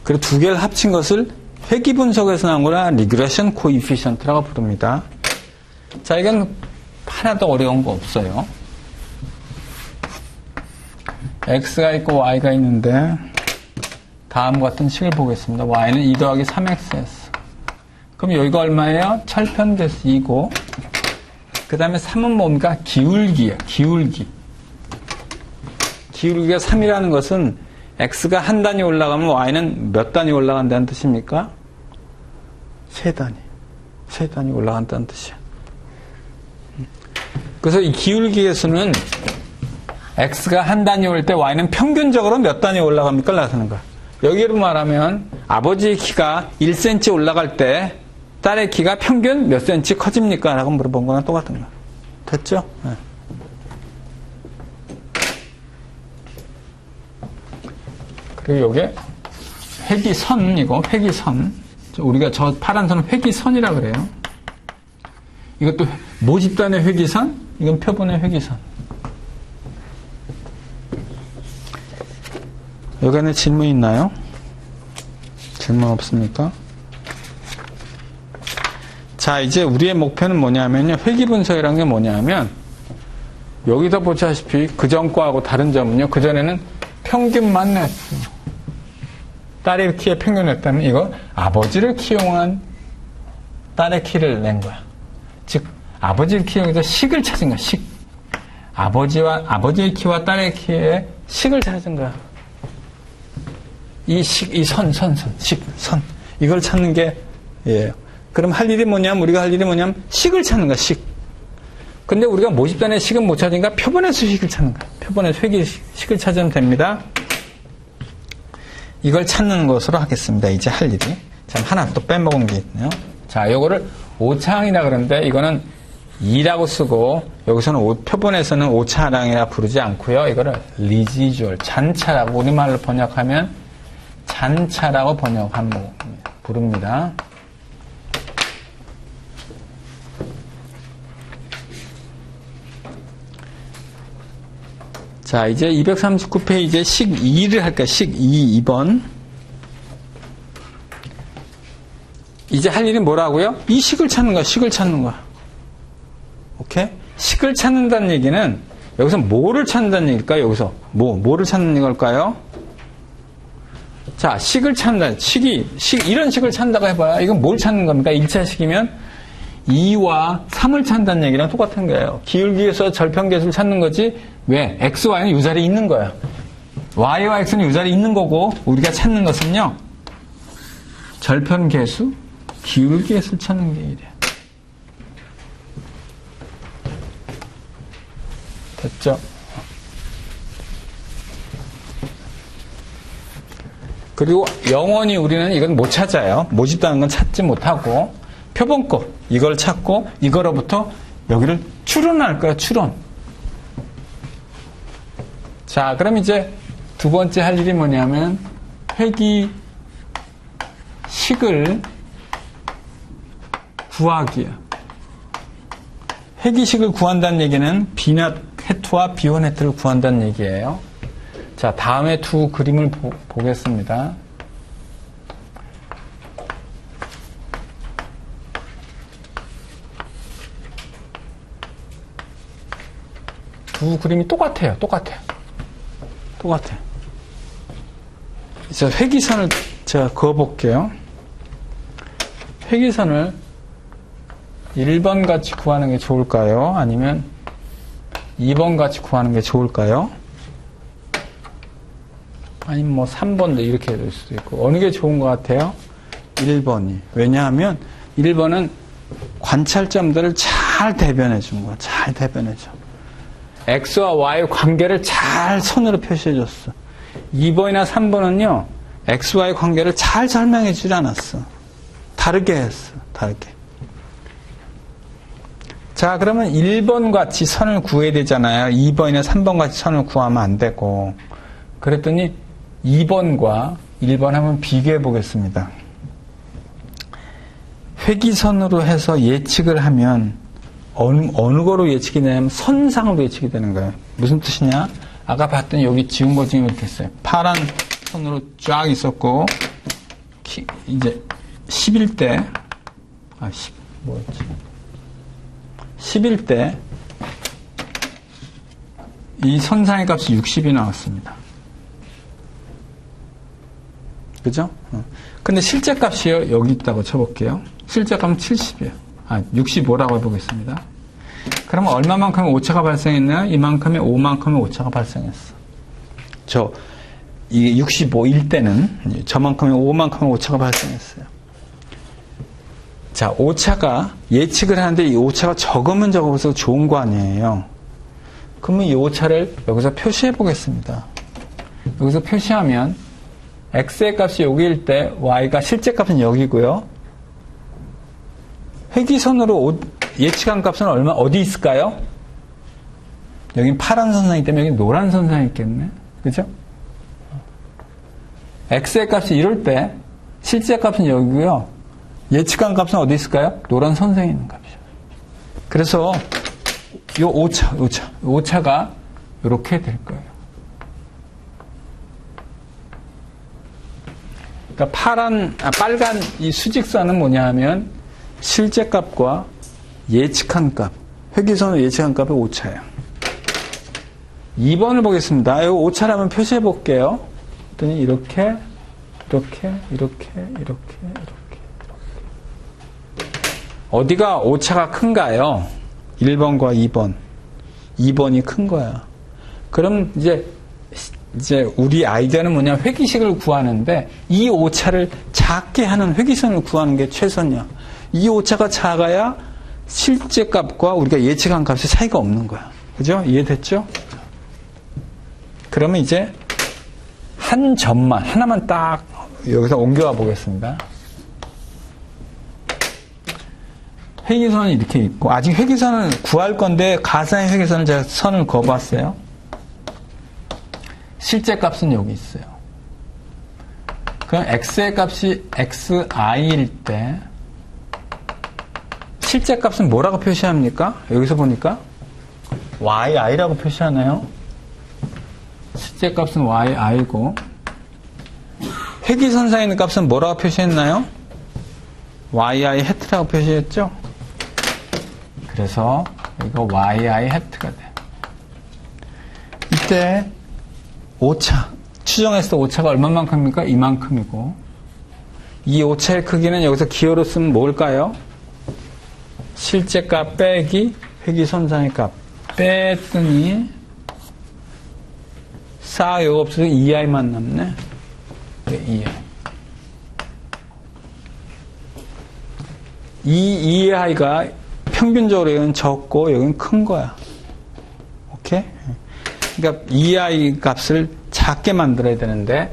그리고 두 개를 합친 것을 회귀 분석에서 나온 거라 리그레션 코이피션트라고 부릅니다. 자, 이건 하나도 어려운 거 없어요. x가 있고 y가 있는데 다음과 같은 식을 보겠습니다. y는 2 더하기 3xs. 그럼 여기가 얼마예요? 철편계수 2고 그 다음에 3은 뭡니까? 기울기예요. 기울기가 3이라는 것은 x가 한 단위 올라가면 y는 몇 단위 올라간다는 뜻입니까? 3단위. 3단위 올라간다는 뜻이야. 그래서 이 기울기 계수는 x가 한 단위 올 때 y는 평균적으로 몇 단위 올라갑니까? 나타나는 거야. 여기로 말하면 아버지의 키가 1cm 올라갈 때 딸의 키가 평균 몇 cm 커집니까? 라고 물어본 거랑 똑같은 거야. 됐죠? 네. 그리고 요게 회기선이고 회기선. 우리가 저 파란 선은 회기선이라 그래요. 이것도 모집단의 회기선, 이건 표본의 회기선. 여기에는 질문 있나요? 질문 없습니까? 자, 이제 우리의 목표는 뭐냐면요. 회귀분석이라는 게 뭐냐면, 여기서 보시다시피 그전 거하고 다른 점은요. 그전에는 평균만 냈어요. 딸의 키의 평균을 냈다면 이거 아버지를 키용한 딸의 키를 낸 거야. 즉, 아버지를 키용해서 식을 찾은 거야. 식. 아버지의 키와 딸의 키의 식을 찾은 거야. 이 선. 이걸 찾는 게, 예요. 그럼 할 일이 뭐냐면, 우리가 할 일이 뭐냐면, 식을 찾는 거야, 식. 근데 우리가 모집단의 식은 못 찾으니까 표본에서 식을 찾는 거야. 표본에서 식을 찾으면 됩니다. 이걸 찾는 것으로 하겠습니다. 이제 할 일이. 참, 하나 또 빼먹은 게 있네요. 자, 요거를 오차항이라 그러는데, 이거는 2라고 쓰고, 여기서는 표본에서는 오차항이라 부르지 않고요. 이거를 리지주얼, 잔차라고 우리말로 번역하면 잔차라고 부릅니다. 자, 이제 239페이지에 식 2를 할까요? 식 2, 2번. 이제 할 일이 뭐라고요? 이 식을 찾는 거야, 식을 찾는 거야. 오케이? 식을 찾는다는 얘기는, 여기서 뭐를 찾는다는 얘기일까요? 여기서. 뭐를 찾는 걸까요? 자, 식을 찾는다. 이런 식을 찾는다고 해봐요. 이건 뭘 찾는 겁니까? 1차 식이면 2와 3을 찾는다는 얘기랑 똑같은 거예요. 기울기에서 절편계수를 찾는 거지. 왜? x, y는 유자리에 있는 거예요. y와 x는 유자리에 있는 거고, 우리가 찾는 것은요, 절편계수, 기울기계수를 찾는 게 이래요. 됐죠? 그리고 영원히 우리는 이건 못 찾아요. 모집단은 건 찾지 못하고, 표본값 이걸 찾고 이거로부터 여기를 추론할 거야. 추론. 자, 그럼 이제 두 번째 할 일이 뭐냐면 회기식을 구하기야. 회기식을 구한다는 얘기는 B낫 해투와 B1 해투를 구한다는 얘기예요. 자, 다음에 두 그림을 보겠습니다. 두 그림이 똑같아요. 똑같아요. 자, 회기선을 제가 그어볼게요. 회기선을 1번 같이 구하는 게 좋을까요? 아니면 2번 같이 구하는 게 좋을까요? 아니면 뭐 3번도 이렇게 될 수도 있고. 어느 게 좋은 것 같아요? 1번이. 왜냐하면 1번은 관찰점들을 잘 대변해 준 거야. 잘 대변해 줘. X와 Y의 관계를 잘 선으로 표시해 줬어. 2번이나 3번은요, X와의 관계를 잘 설명해 주지 않았어. 다르게 했어. 다르게. 자, 그러면 1번 같이 선을 구해야 되잖아요. 2번이나 3번 같이 선을 구하면 안 되고. 그랬더니 2번과 1번 한번 비교해 보겠습니다. 회기선으로 해서 예측을 하면 어느 거로 예측이 되냐면 선상으로 예측이 되는 거예요. 무슨 뜻이냐? 아까 봤더니 여기 지운 거 중에 이렇게 했어요. 파란 선으로 쫙 있었고 이제 11대 뭐였지? 11대 이 선상의 값이 60이 나왔습니다. 그죠? 근데 실제 값이요. 여기 있다고 쳐볼게요. 실제 값은 70이에요. 65라고 해보겠습니다. 그러면 얼마만큼의 오차가 발생했나요? 이만큼의 5만큼의 오차가 발생했어. 이게 65일 때는 저만큼의 5만큼의 오차가 발생했어요. 자, 오차가 예측을 하는데 이 오차가 적으면 적을수록 좋은 거 아니에요. 그러면 이 오차를 여기서 표시해 보겠습니다. 여기서 표시하면 x의 값이 여기일 때 y가 실제 값은 여기고요. 회기선으로 예측한 값은 어디 있을까요? 여긴 파란 선상이기 때문에 여기 노란 선상이 있겠네. 그죠? x의 값이 이럴 때 실제 값은 여기고요. 예측한 값은 어디 있을까요? 노란 선상에 있는 값이죠. 그래서 이 오차가 이렇게 될 거예요. 그러니까 빨간 이 수직선은 뭐냐 하면 실제 값과 예측한 값, 회기선으로 예측한 값의 오차예요. 2번을 보겠습니다. 이 오차를 한번 표시해 볼게요. 그랬더니 이렇게. 어디가 오차가 큰가요? 1번과 2번. 2번이 큰 거야. 그럼 이제 우리 아이디어는 뭐냐? 회기식을 구하는데 이 오차를 작게 하는 회기선을 구하는 게 최선이야. 이 오차가 작아야 실제 값과 우리가 예측한 값의 차이가 없는 거야. 그죠? 이해됐죠? 그러면 이제 한 점만, 하나만 딱 여기서 옮겨와 보겠습니다. 회기선은 이렇게 있고, 아직 회기선을 구할 건데, 가상의 회기선을 제가 선을 그어봤어요. 실제 값은 여기 있어요. 그럼 x의 값이 xi일 때, 실제 값은 뭐라고 표시합니까? 여기서 보니까 yi라고 표시하나요? 실제 값은 yi고 회기선상에 있는 값은 뭐라고 표시했나요? yi 해트라고 표시했죠? 그래서 이거 yi 해트가 돼. 이때 오차 추정했을 때 오차가 얼마만큼입니까? 이만큼이고 이 오차의 크기는 여기서 기호로 쓰면 뭘까요? 실제 값 빼기 회기선상의 값 뺐더니 싹 여기 없어서 2i만 남네. 2i. 이 2i가 평균적으로 여기는 적고 여기는 큰 거야. 오케이? 그러니까 2i 값을 작게 만들어야 되는데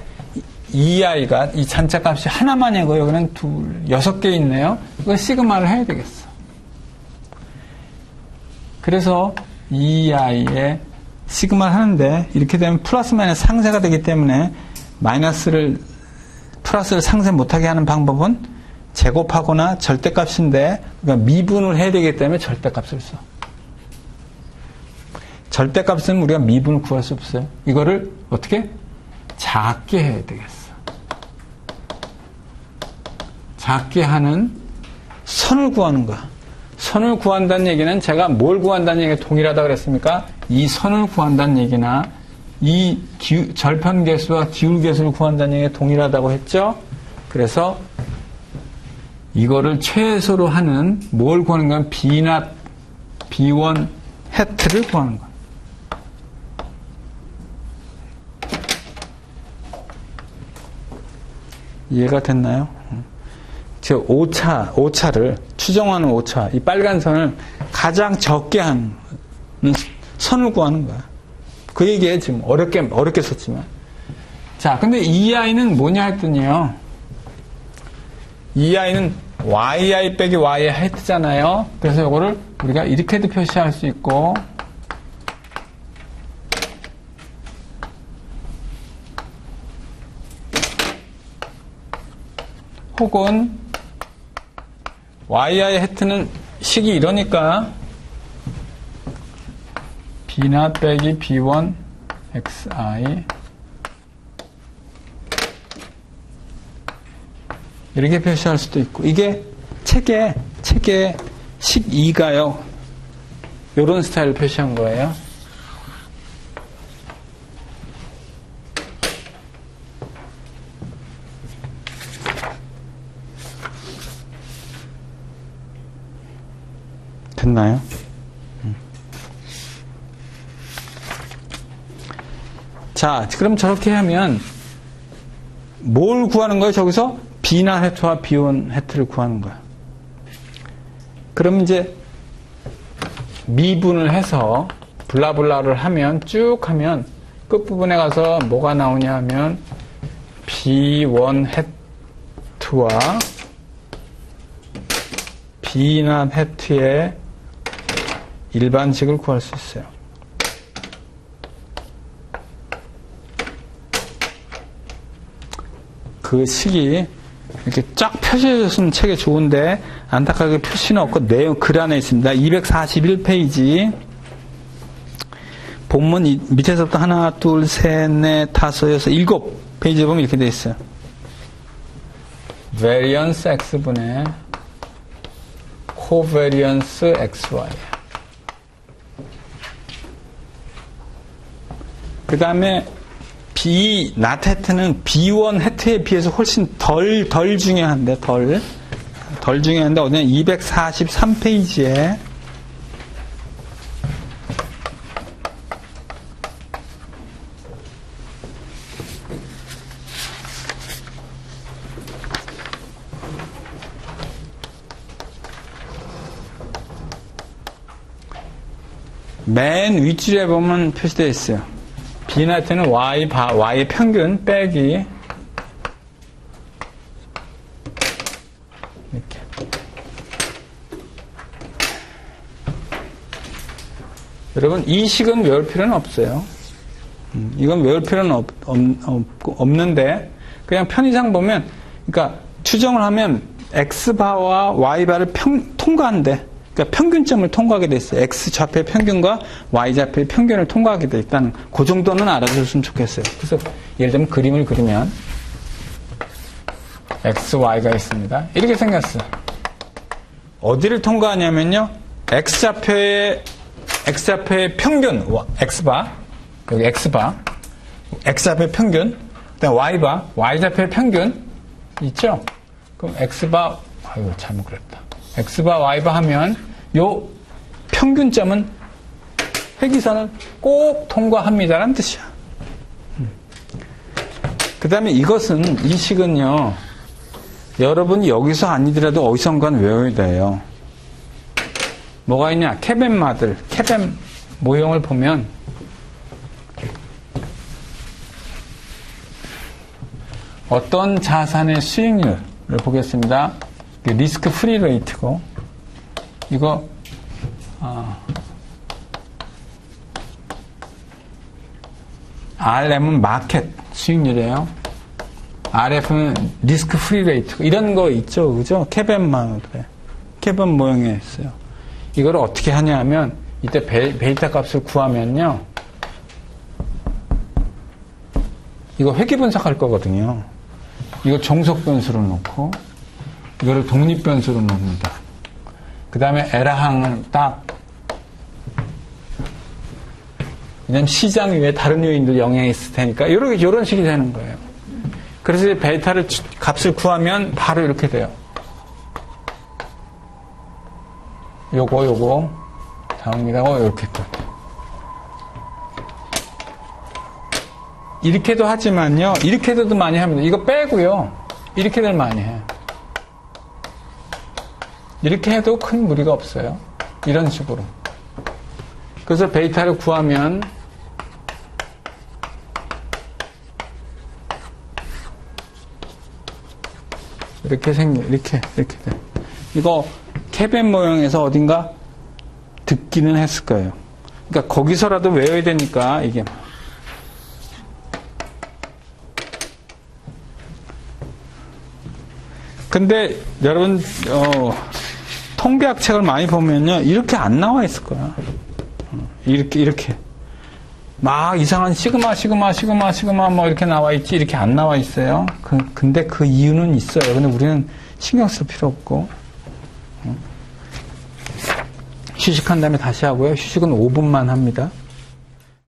EI가 이 잔차값이 하나만이고 여기는 6개 있네요. 이거 시그마를 해야 되겠어. 그래서 EI에 시그마를 하는데 이렇게 되면 플러스 마이너스 상쇄가 되기 때문에 플러스를 상쇄 못하게 하는 방법은 제곱하거나 절대값인데 그러니까 미분을 해야 되기 때문에 절대값을 써. 절대값은 우리가 미분을 구할 수 없어요. 이거를 어떻게? 작게 해야 되겠어. 작게 하는 선을 구하는 거야. 선을 구한다는 얘기는 제가 뭘 구한다는 얘기가 동일하다 그랬습니까? 이 선을 구한다는 얘기나 이 절편계수와 기울계수를 구한다는 얘기가 동일하다고 했죠? 그래서 이거를 최소로 하는 뭘 구하는 건 B0, B1 해트를 구하는 거야. 이해가 됐나요? 즉 오차를 추정하는 오차, 이 빨간 선을 가장 적게 하는 선을 구하는 거야. 그 얘기에 지금 어렵게 썼지만. 자, 근데 EI는 뭐냐 했더니요. EI는 YI 빼기 Y의 하이트잖아요. 그래서 이거를 우리가 이렇게도 표시할 수 있고, 혹은 YI 해트는 식이 이러니까 B0 빼기 B1 XI 이렇게 표시할 수도 있고, 이게 책에 식 2가요. 이런 스타일을 표시한 거예요. 됐나요? 자, 그럼 저렇게 하면 뭘 구하는 거예요? 저기서 B나 해트와 B1 해트를 구하는 거야. 그럼 이제 미분을 해서 블라블라를 하면 쭉 하면 끝부분에 가서 뭐가 나오냐 하면 B1 해트와 B나 해트의 일반식을 구할 수 있어요. 그 식이 이렇게 쫙 표시해줬으면 책에 좋은데 안타깝게 표시는 없고 내용 글 안에 있습니다. 241페이지 본문 밑에서부터 하나, 둘, 셋, 넷, 다섯, 여섯, 7페이지에 보면 이렇게 되어 있어요. variance x분의 covariance xy. 그 다음에 B not 해트는 B1 해트에 비해서 훨씬 덜 중요한데 덜 중요한데 어디냐 243페이지에 맨 윗줄에 보면 표시되어 있어요. B나트는 Y의 평균 빼기 이렇게. 여러분 이 식은 외울 필요는 없어요. 이건 외울 필요는 없는데 그냥 편의상 보면 그러니까 추정을 하면 X바와 Y바를 통과한대. 그러니까 평균점을 통과하게 돼 있어요. X 좌표의 평균과 Y 좌표의 평균을 통과하게 돼 있다는 그 정도는 알아줬으면 좋겠어요. 그래서 예를 들면 그림을 그리면 X, Y가 있습니다. 이렇게 생겼어요. 어디를 통과하냐면요. X 좌표의 평균, X바, 여기 X바, X 좌표의 평균, 그다음 Y바, Y 좌표의 평균 있죠? 그럼 X바, 아이고 잘못 그렸다. X바, Y바 하면 요 평균점은 회기선을 꼭 통과합니다라는 뜻이야. 그 다음에 이 식은요, 여러분이 여기서 아니더라도 어디선간 외워야 돼요. 뭐가 있냐? 캐벤마들, 캐벤 모형을 보면 어떤 자산의 수익률을 보겠습니다. 리스크 프리 레이트고, 이거, RM은 마켓 수익률이에요. RF는 리스크 프리 레이트. 이런 거 있죠, 그죠? 캐벤 모형에 있어요. 이걸 어떻게 하냐면, 이때 베이타 값을 구하면요, 이거 회귀 분석할 거거든요. 이거 종속 변수로 놓고, 이거를 독립 변수로 놓습니다. 그 다음에 에라항을 딱, 왜냐면 시장 위에 다른 요인들 영향이 있을 테니까, 이런 식이 되는 거예요. 그래서 베이타를 값을 구하면 바로 이렇게 돼요. 요거 다음이라고 이렇게 또. 이렇게도 하지만요, 이렇게도 많이 합니다. 이거 빼고요, 이렇게들 많이 해요. 이렇게 해도 큰 무리가 없어요. 이런 식으로. 그래서 베이타를 구하면 이렇게 돼. 이거 캐벤 모형에서 어딘가 듣기는 했을 거예요. 그러니까 거기서라도 외워야 되니까 이게. 근데 여러분 통계학 책을 많이 보면요, 이렇게 안 나와 있을 거야. 이렇게 막 이상한 시그마 뭐 이렇게 나와 있지, 이렇게 안 나와 있어요. 근데 그 이유는 있어요. 근데 우리는 신경 쓸 필요 없고. 휴식한 다음에 다시 하고요. 휴식은 5분만 합니다.